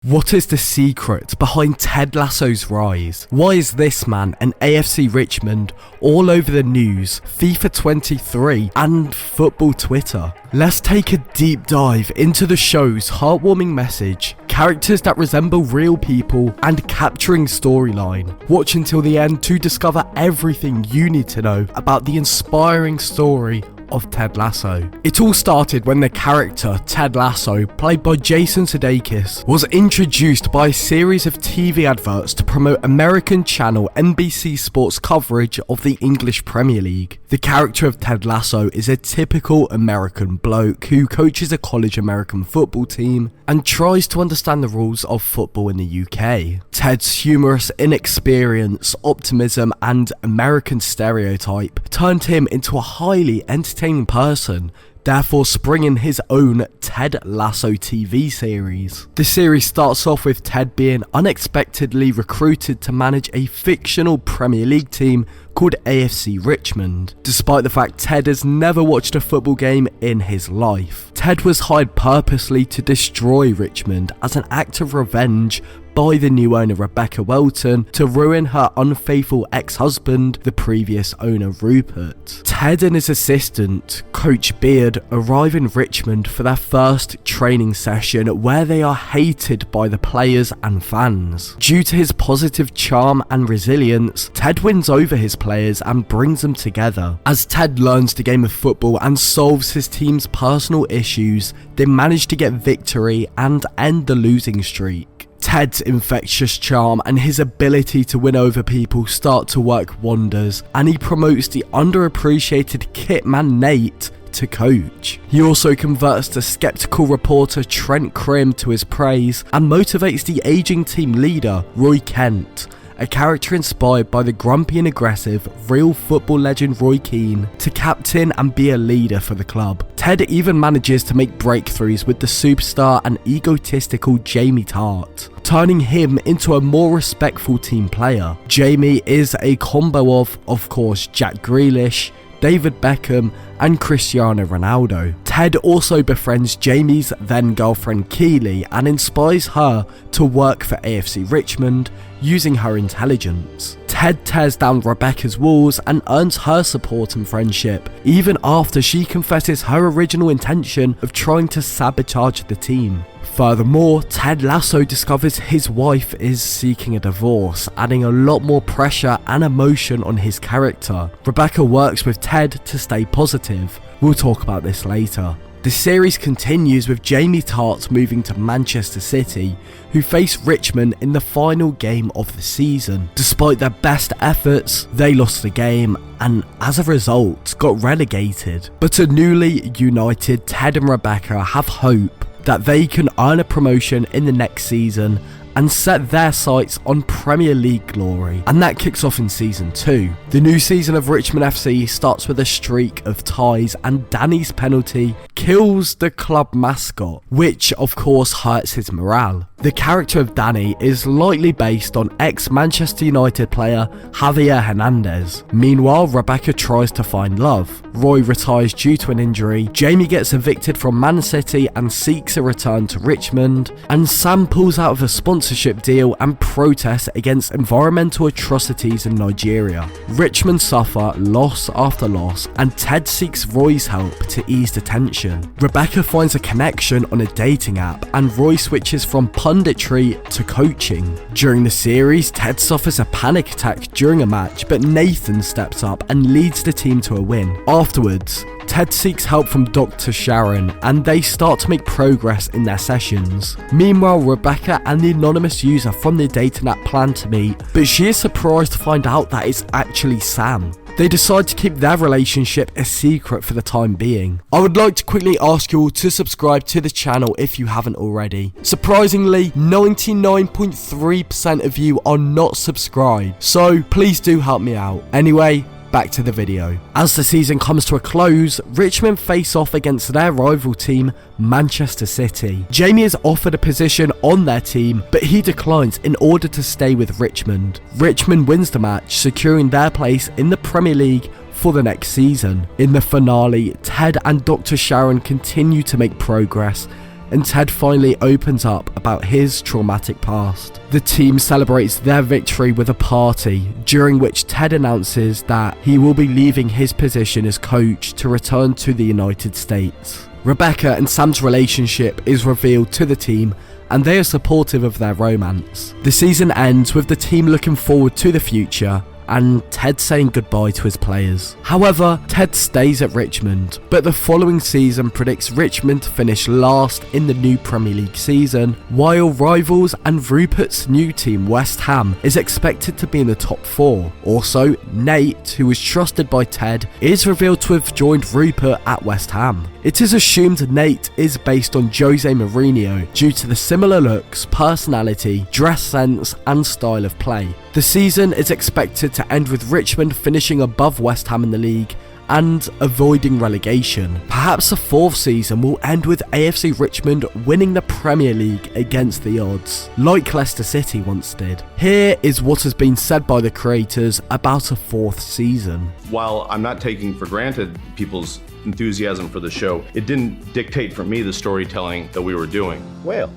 What is the secret behind Ted Lasso's rise? Why is this man and AFC Richmond all over the news, FIFA 23 and football Twitter? Let's take a deep dive into the show's heartwarming message, characters that resemble real people, and capturing storyline. Watch until the end to discover everything you need to know about the inspiring story of Ted Lasso. It all started when the character Ted Lasso, played by Jason Sudeikis, was introduced by a series of TV adverts to promote American channel NBC Sports coverage of the English Premier League. The character of Ted Lasso is a typical American bloke who coaches a college American football team and tries to understand the rules of football in the UK. Ted's humorous inexperience, optimism, and American stereotype turned him into a highly entertaining person, therefore springing his own Ted Lasso TV series. The series starts off with Ted being unexpectedly recruited to manage a fictional Premier League team called AFC Richmond, despite the fact Ted has never watched a football game in his life. Ted was hired purposely to destroy Richmond as an act of revenge by the new owner Rebecca Welton to ruin her unfaithful ex-husband, the previous owner Rupert. Ted and his assistant, Coach Beard, arrive in Richmond for their first training session where they are hated by the players and fans. Due to his positive charm and resilience, Ted wins over his players and brings them together. As Ted learns the game of football and solves his team's personal issues, they manage to get victory and end the losing streak. Ted's infectious charm and his ability to win over people start to work wonders, and he promotes the underappreciated kit man Nate to coach. He also converts the skeptical reporter Trent Krim to his praise and motivates the aging team leader Roy Kent, a character inspired by the grumpy and aggressive real football legend Roy Keane, to captain and be a leader for the club. Ted even manages to make breakthroughs with the superstar and egotistical Jamie Tart, turning him into a more respectful team player. Jamie is a combo of course, Jack Grealish, David Beckham, and Cristiano Ronaldo. Ted also befriends Jamie's then girlfriend Keely and inspires her to work for AFC Richmond using her intelligence. Ted tears down Rebecca's walls and earns her support and friendship, even after she confesses her original intention of trying to sabotage the team. Furthermore, Ted Lasso discovers his wife is seeking a divorce, adding a lot more pressure and emotion on his character. Rebecca works with Ted to stay positive. We'll talk about this later. The series continues with Jamie Tart moving to Manchester City, who face Richmond in the final game of the season. Despite their best efforts, they lost the game and as a result got relegated. But a newly united Ted and Rebecca have hope that they can earn a promotion in the next season and set their sights on Premier League glory. And that kicks off in season 2. The new season of Richmond FC starts with a streak of ties, and Danny's penalty kills the club mascot, which of course hurts his morale. The character of Danny is lightly based on ex-Manchester United player Javier Hernandez. Meanwhile, Rebecca tries to find love. Roy retires due to an injury, Jamie gets evicted from Man City and seeks a return to Richmond, and Sam pulls out of a sponsorship deal and protests against environmental atrocities in Nigeria. Richmond suffer loss after loss, and Ted seeks Roy's help to ease the tension. Rebecca finds a connection on a dating app, and Roy switches from punditry to coaching. During the series, Ted suffers a panic attack during a match, but Nathan steps up and leads the team to a win. Afterwards, Ted seeks help from Dr. Sharon, and they start to make progress in their sessions. Meanwhile, Rebecca and the anonymous user from the dating app plan to meet, but she is surprised to find out that it's actually Sam. They decide to keep their relationship a secret for the time being. I would like to quickly ask you all to subscribe to the channel if you haven't already. Surprisingly, 99.3% of you are not subscribed, so please do help me out. Anyway, back to the video. As the season comes to a close, Richmond face off against their rival team, Manchester City. Jamie is offered a position on their team, but he declines in order to stay with Richmond. Richmond wins the match, securing their place in the Premier League for the next season. In the finale, Ted and Dr. Sharon continue to make progress, and Ted finally opens up about his traumatic past. The team celebrates their victory with a party, during which Ted announces that he will be leaving his position as coach to return to the United States. Rebecca and Sam's relationship is revealed to the team, and they are supportive of their romance. The season ends with the team looking forward to the future and Ted saying goodbye to his players. However, Ted stays at Richmond, but the following season predicts Richmond to finish last in the new Premier League season, while rivals and Rupert's new team West Ham is expected to be in the top 4. Also, Nate, who was trusted by Ted, is revealed to have joined Rupert at West Ham. It is assumed Nate is based on Jose Mourinho due to the similar looks, personality, dress sense and style of play. The season is expected to end with Richmond finishing above West Ham in the league and avoiding relegation. Perhaps the 4th season will end with AFC Richmond winning the Premier League against the odds, like Leicester City once did. Here is what has been said by the creators about a 4th season. While I'm not taking for granted people's enthusiasm for the show, it didn't dictate for me the storytelling that we were doing. Well,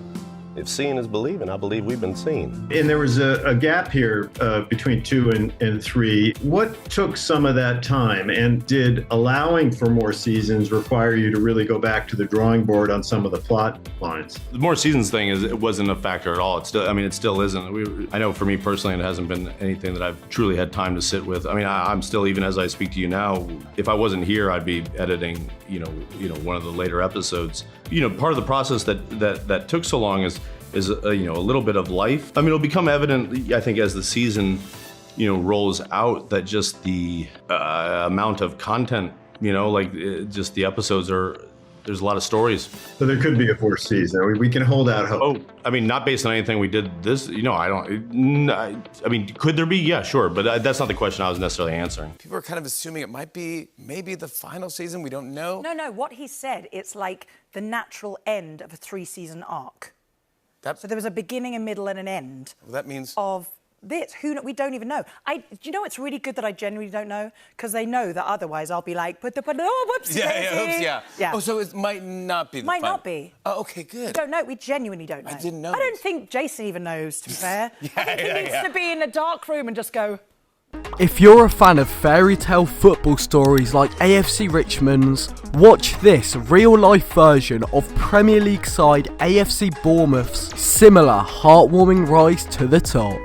if seeing is believing, I believe we've been seen. And there was a gap here between 2 and 3. What took some of that time, and did allowing for more seasons require you to really go back to the drawing board on some of the plot lines? The more seasons thing it wasn't a factor at all. It still isn't. I know for me personally, it hasn't been anything that I've truly had time to sit with. I mean, I'm still, even as I speak to you now, if I wasn't here, I'd be editing, one of the later episodes. Part of the process that took so long is a little bit of life. I mean, it'll become evident, I think, as the season, rolls out, that just the amount of content, just the episodes there's a lot of stories. So there could be a 4th season. We can hold out hope. Oh, I mean, not based on anything we did this, I mean, could there be? Yeah, sure, but that's not the question I was necessarily answering. People are kind of assuming it might be maybe the final season, we don't know. No, what he said, it's like the natural end of a 3-season arc. So there was a beginning, a middle, and an end. Well, that means of this. We don't even know. Do you know it's really good that I genuinely don't know? Because they know that otherwise I'll be like, whoops. Yeah. Oh, so it might not be the Might final. not be. Oh, okay, good. We don't know. We genuinely don't know. I didn't know. I don't think Jason even knows, to be fair. I think he needs to be in a dark room and just go... If you're a fan of fairy tale football stories like AFC Richmond's, watch this real-life version of Premier League side AFC Bournemouth's similar heartwarming rise to the top.